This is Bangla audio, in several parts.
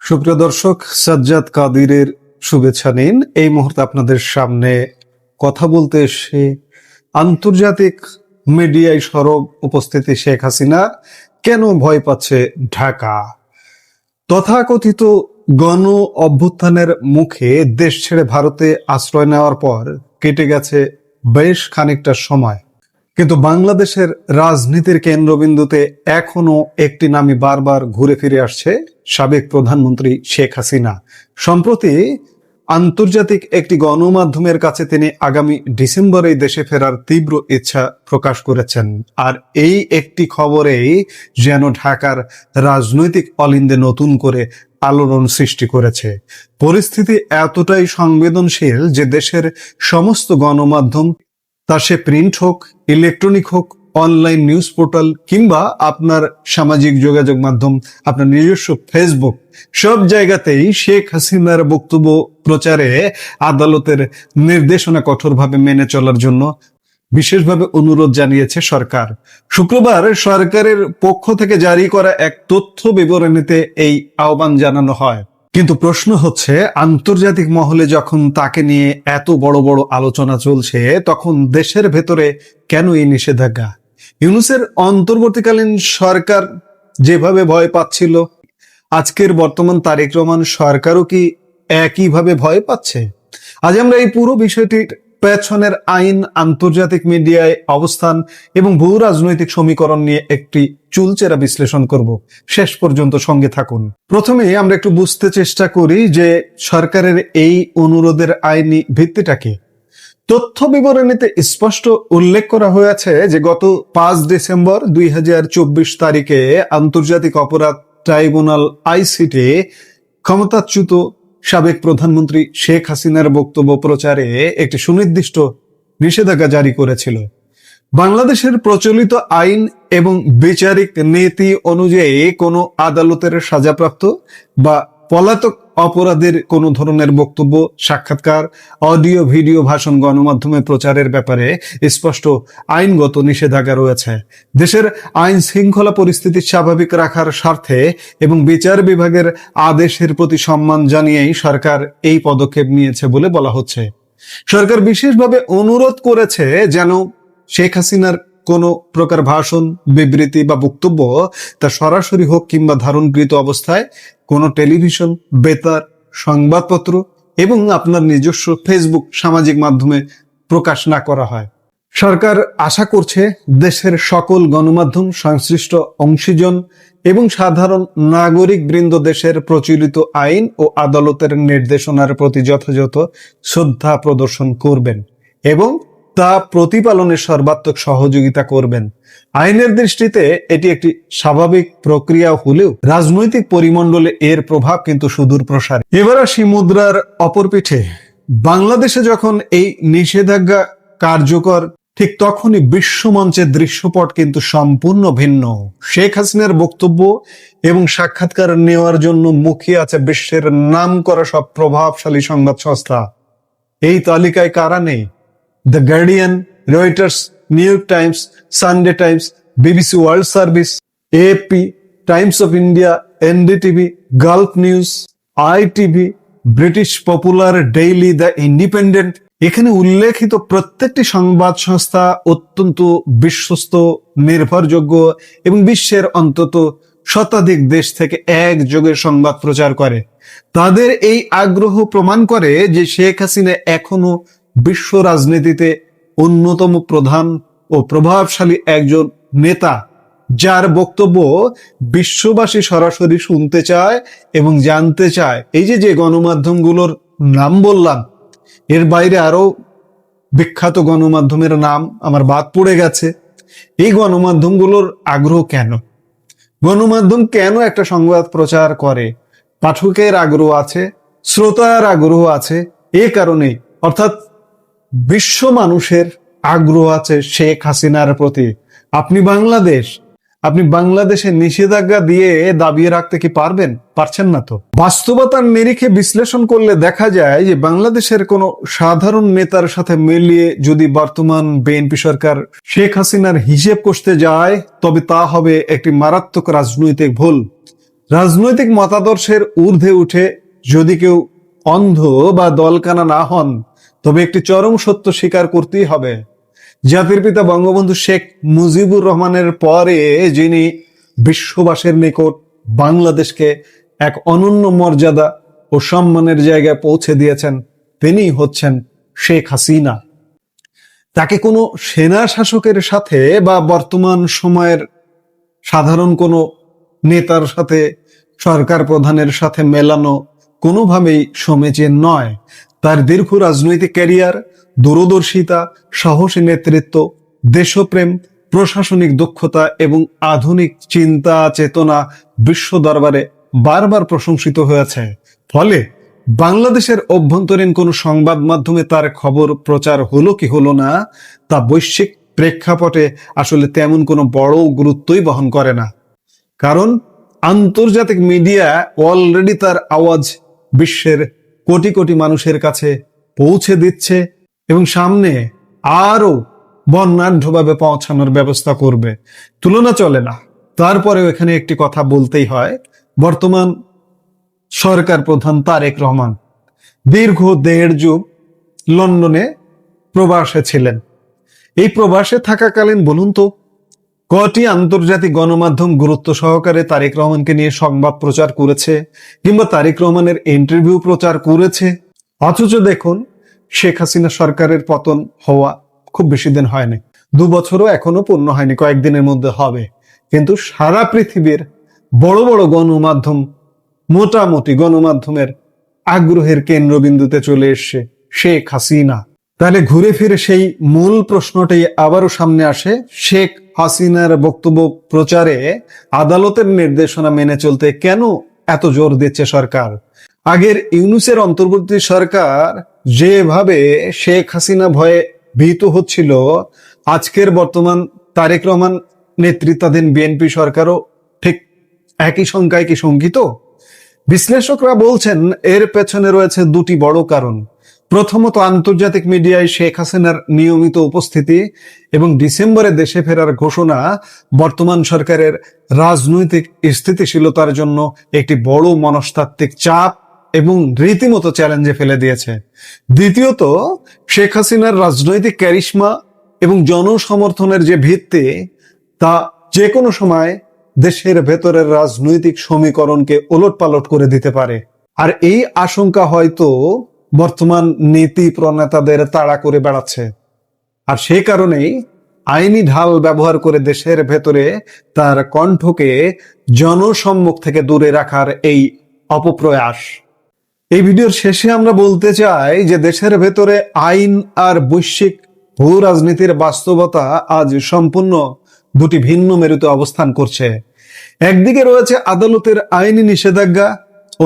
সুপ্রিয় দর্শক, সাজ্জাদ কাদিরের শুভেচ্ছা নিন। এই মুহূর্তে আপনাদের সামনে কথা বলতে এসে আন্তর্জাতিক মিডিয়ায় সরব উপস্থিতি শেখ হাসিনা কেন ভয় পাচ্ছে ঢাকা? তথাকথিত গণ অভ্যুত্থানের মুখে দেশ ছেড়ে ভারতে আশ্রয় নেওয়ার পর কেটে গেছে বেশ খানিকটা সময়, কিন্তু বাংলাদেশের রাজনীতির কেন্দ্রবিন্দুতে এখনো একটি নামই বারবার ঘুরে ফিরে আসছে, সাবেক প্রধানমন্ত্রী শেখ হাসিনা। সম্প্রতি আন্তর্জাতিক একটি গণমাধ্যমের কাছে তিনি আগামী ডিসেম্বরে দেশে ফেরার তীব্র ইচ্ছা প্রকাশ করেছেন। আর এই একটি খবরেই যেন ঢাকার রাজনৈতিক অলিন্দে নতুন করে আলোড়ন সৃষ্টি করেছে। পরিস্থিতি এতটাই সংবেদনশীল যে দেশের সমস্ত গণমাধ্যম, তা সে প্রিন্ট হোক, ইলেকট্রনিক হোক, অনলাইন নিউজ পোর্টাল কিংবা আপনার সামাজিক যোগাযোগ মাধ্যম, আপনার নিজস্ব ফেসবুক, সব জায়গাতেই শেখ হাসিনার বক্তব্য প্রচারে আদালতের নির্দেশনা কঠোরভাবে মেনে চলার জন্য বিশেষভাবে অনুরোধ জানিয়েছে সরকার। শুক্রবার সরকারের পক্ষ থেকে জারি করা এক তথ্য বিবরণীতে এই আহ্বান জানানো হয়। কিন্তু প্রশ্ন হচ্ছে, আন্তর্জাতিক মহলে যখন তাকে নিয়ে এত বড় বড় আলোচনা চলছে, তখন দেশের ভেতরে কেন এই নিষেধাজ্ঞা? ইউনূসের অন্তর্বর্তীকালীন সরকার যেভাবে ভয় পাচ্ছিল, আজকের বর্তমান তারেক রহমান সরকারও কি একইভাবে ভয় পাচ্ছে? আজ আমরা এই পুরো বিষয়টির পেছনের আইন, আন্তর্জাতিক মিডিয়ায় অবস্থান এবং ভূ রাজনৈতিক সমীকরণ নিয়ে একটি চুলচেরা বিশ্লেষণ করব। শেষ পর্যন্ত সঙ্গে থাকুন। প্রথমে আমরা একটু বুঝতে চেষ্টা করি যে সরকারের এই অনুরোধের আইনি ভিত্তিটা কি। তথ্য বিবরণীতে স্পষ্ট উল্লেখ করা হয়েছে যে গত 5 ডিসেম্বর 2024 তারিখে আন্তর্জাতিক অপরাধ ট্রাইব্যুনাল আইসিটি ক্ষমতাচ্যুত সাবেক প্রধানমন্ত্রী শেখ হাসিনার বক্তব্য প্রচারে একটি সুনির্দিষ্ট নিষেধাজ্ঞা জারি করেছিল। বাংলাদেশের প্রচলিত আইন এবং বিচারিক নীতি অনুযায়ী কোনো আদালতের সাজাপ্রাপ্ত বা পলাতক অপরাধের কোনো ধরনের বক্তব্য, সাক্ষাৎকার, অডিও ভিডিও, ভাষণ গণমাধ্যমে প্রচারের ব্যাপারে স্পষ্ট আইনগত নিষেধাজ্ঞা রয়েছে। দেশের আইন শৃঙ্খলা পরিস্থিতি স্বাভাবিক রাখার স্বার্থে এবং বিচার বিভাগের আদেশের প্রতি সম্মান জানিয়েই সরকার এই পদক্ষেপ নিয়েছে বলে বলা হচ্ছে। সরকার বিশেষভাবে অনুরোধ করেছে যেন শেখ হাসিনার কোনো প্রকার ভাষণ, বিবৃতি বা বক্তব্য তা সরাসরি হোক কিংবা ধারণকৃত অবস্থায় কোনো টেলিভিশন, বেতার, সংবাদপত্র এবং আপনার নিজস্ব ফেসবুক সামাজিক মাধ্যমে প্রকাশ না করা হয়। সরকার আশা করছে দেশের সকল গণমাধ্যম, সংশ্লিষ্ট অংশীজন এবং সাধারণ নাগরিক বৃন্দ দেশের প্রচলিত আইন ও আদালতের নির্দেশনার প্রতি যথাযথ শ্রদ্ধা প্রদর্শন করবেন এবং তা প্রতিপালনে সর্বাত্মক সহযোগিতা করবেন। আইনের দৃষ্টিতে এটি একটি স্বাভাবিক প্রক্রিয়া হলেও রাজনৈতিক পরিমণ্ডলে এর প্রভাব কিন্তু সুদূর প্রসারী। এবার আসি মুদ্রার অপর পিঠে। বাংলাদেশে যখন এই নিষেধাজ্ঞা কার্যকর, ঠিক তখনই বিশ্বমঞ্চের দৃশ্যপট কিন্তু সম্পূর্ণ ভিন্ন। শেখ হাসিনার বক্তব্য এবং সাক্ষাৎকার নেওয়ার জন্য মুখিয়ে আছে বিশ্বের নামকরা সব প্রভাবশালী সংবাদ সংস্থা। এই তালিকায় কারা নেই? The guardian, Reuters, new York Times, Sunday Times, BBC world service, AAP, Times of India, NDTV, Gulf news, ITV, British popular daily, the independent. এখানে উল্লেখিত প্রত্যেকটি সংবাদ সংস্থা অত্যন্ত বিশ্বস্ত, নির্ভরযোগ্য এবং বিশ্বের অন্তত শতাধিক দেশ থেকে একযোগে সংবাদ প্রচার করে। তাদের এই আগ্রহ প্রমাণ করে যে শেখ হাসিনা এখনো বিশ্ব রাজনীতিতে অন্যতম প্রধান ও প্রভাবশালী একজন নেতা, যার বক্তব্য বিশ্ববাসী সরাসরি শুনতে চায় এবং জানতে চায়। এই যে গণমাধ্যমগুলোর নাম বললাম, এর বাইরে আরো বিখ্যাত গণমাধ্যমের নাম আমার বাদ পড়ে গেছে। এই গণমাধ্যমগুলোর আগ্রহ কেন? গণমাধ্যম কেন একটা সংবাদ প্রচার করে? পাঠকের আগ্রহ আছে, শ্রোতার আগ্রহ আছে। এ কারণে, অর্থাৎ বিশ্ব মানুষের আগ্রহ আছে শেখ হাসিনার প্রতি। আপনি বাংলাদেশে নিষেধাজ্ঞা দিয়ে দাবিয়ে রাখতে কি পারবেন? পারছেন না তো। বাস্তবতার নিরিখে বিশ্লেষণ করলে দেখা যায় যে বাংলাদেশের কোনো সাধারণ নেতার সাথে মিলিয়ে যদি বর্তমান বিএনপি সরকার শেখ হাসিনার হিসেব কষতে যায়, তবে তা হবে একটি মারাত্মক রাজনৈতিক ভুল। রাজনৈতিক মতাদর্শের ঊর্ধ্বে উঠে যদি কেউ অন্ধ বা দলকানা না হন, তবে একটি চরম সত্য স্বীকার করতেই হবে। জাতির পিতা বঙ্গবন্ধু শেখ মুজিবুর রহমানের পরে যিনি বিশ্ববাসীর নিকট বাংলাদেশকে এক অনন্য মর্যাদা ও সম্মানের জায়গায় পৌঁছে দিয়েছেন, তিনি হচ্ছেন শেখ হাসিনা। তাকে কোনো সেনা শাসকের সাথে বা বর্তমান সময়ের সাধারণ কোনো নেতার সাথে, সরকার প্রধানের সাথে মেলানো কোনোভাবেই সমীচীন নয়। তার দীর্ঘ রাজনৈতিক ক্যারিয়ার, দূরদর্শিতা, সাহসী নেতৃত্ব, দেশপ্রেম, প্রশাসনিক দক্ষতা এবং আধুনিক চিন্তা চেতনা বিশ্ব দরবারে বারবার প্রশংসিত হয়েছে। ফলে বাংলাদেশের অভ্যন্তরীণ কোনো সংবাদ মাধ্যমে তার খবর প্রচার হলো কি হলো না, তা বৈশ্বিক প্রেক্ষাপটে আসলে তেমন কোনো বড় গুরুত্বই বহন করে না। কারণ আন্তর্জাতিক মিডিয়া অলরেডি তার আওয়াজ বিশ্বের কোটি কোটি মানুষের কাছে পৌঁছে দিচ্ছে এবং সামনে আরো বর্ণাঢ্যভাবে পৌঁছানোর ব্যবস্থা করবে। তুলনা চলে না। তারপরেও এখানে একটি কথা বলতেই হয়, বর্তমান সরকার প্রধান তারেক রহমান দীর্ঘ 1.5 যুগ লন্ডনে প্রবাসে ছিলেন। এই প্রবাসে থাকাকালীন বলুন তো কটি আন্তর্জাতিক গণমাধ্যম গুরুত্ব সহকারে তারেক রহমানকে নিয়ে সংবাদ প্রচার করেছে কিংবা তারেক রহমানের ইন্টারভিউ প্রচার করেছে? অথচ দেখুন, শেখ হাসিনা সরকারের পতন হওয়া খুব বেশি দিন হয়নি, 2 বছরও এখনো পূর্ণ হয়নি, কয়েকদিনের মধ্যে হবে। কিন্তু সারা পৃথিবীর বড় বড় গণমাধ্যম, মোটামুটি গণমাধ্যমের আগ্রহের কেন্দ্রবিন্দুতে চলে এসছে শেখ হাসিনা। তাহলে ঘুরে ফিরে সেই মূল প্রশ্নটাই আবারও সামনে আসে, শেখ হাসিনার বক্তব্য প্রচারে আদালতের নির্দেশনা মেনে চলতে কেন এত জোর দিচ্ছে সরকার? আগের ইউনূসের অন্তর্বর্তী সরকার যেভাবে শেখ হাসিনা ভয়ে ভীত হচ্ছিল, আজকের বর্তমান তারেক রহমান নেতৃত্বাধীন বিএনপি সরকারও ঠিক একই সংখ্যায় কি শঙ্কিত? বিশ্লেষকরা বলছেন এর পেছনে রয়েছে 2টি বড় কারণ। প্রথমত, আন্তর্জাতিক মিডিয়ায় শেখ হাসিনার নিয়মিত উপস্থিতি এবং ডিসেম্বরে দেশে ফেরার ঘোষণা বর্তমান সরকারের রাজনৈতিক স্থিতিশীলতার জন্য একটি বড় মনস্তাত্ত্বিক চাপ এবং রীতিমতো চ্যালেঞ্জে ফেলে দিয়েছে। দ্বিতীয়ত, শেখ হাসিনার রাজনৈতিক ক্যারিশমা এবং জনসমর্থনের যে ভিত্তি, তা যে কোনো সময় দেশের ভেতরের রাজনৈতিক সমীকরণকে ওলটপালট করে দিতে পারে। আর এই আশঙ্কা হয়তো বর্তমান নীতি প্রণেতাদের তাড়া করে বেড়াচ্ছে। আর সেই কারণেই আইনি ঢাল ব্যবহার করে দেশের ভেতরে তার কণ্ঠকে জনসম্মুখ থেকে দূরে রাখার এই অপপ্রয়াস। এই ভিডিওর শেষে আমরা বলতে চাই যে দেশের ভেতরে আইন আর বৈশ্বিক ভূ রাজনীতির বাস্তবতা আজ সম্পূর্ণ 2টি ভিন্ন মেরুতে অবস্থান করছে। একদিকে রয়েছে আদালতের আইনি নিষেধাজ্ঞা,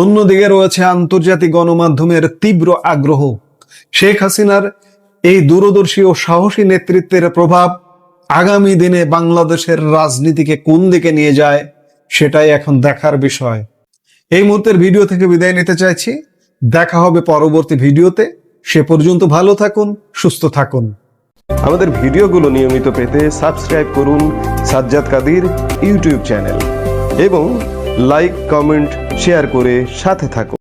অন্যদিকে রয়েছে আন্তর্জাতিক গণমাধ্যমের তীব্র আগ্রহ। শেখ হাসিনার এই দূরদর্শী ও সাহসী নেতৃত্বের প্রভাব আগামী দিনে বাংলাদেশের রাজনীতিকে কোন দিকে নিয়ে যায়, সেটাই এখন দেখার বিষয়। এই মুহূর্তের ভিডিও থেকে বিদায় নিতে চাইছি। দেখা হবে পরবর্তী ভিডিওতে। সে পর্যন্ত ভালো থাকুন, সুস্থ থাকুন। আমাদের ভিডিওগুলো নিয়মিত পেতে সাবস্ক্রাইব করুন সাজ্জাদ কাদির ইউটিউব চ্যানেল এবং লাইক, কমেন্ট, শেয়ার করে সাথে থাকুন।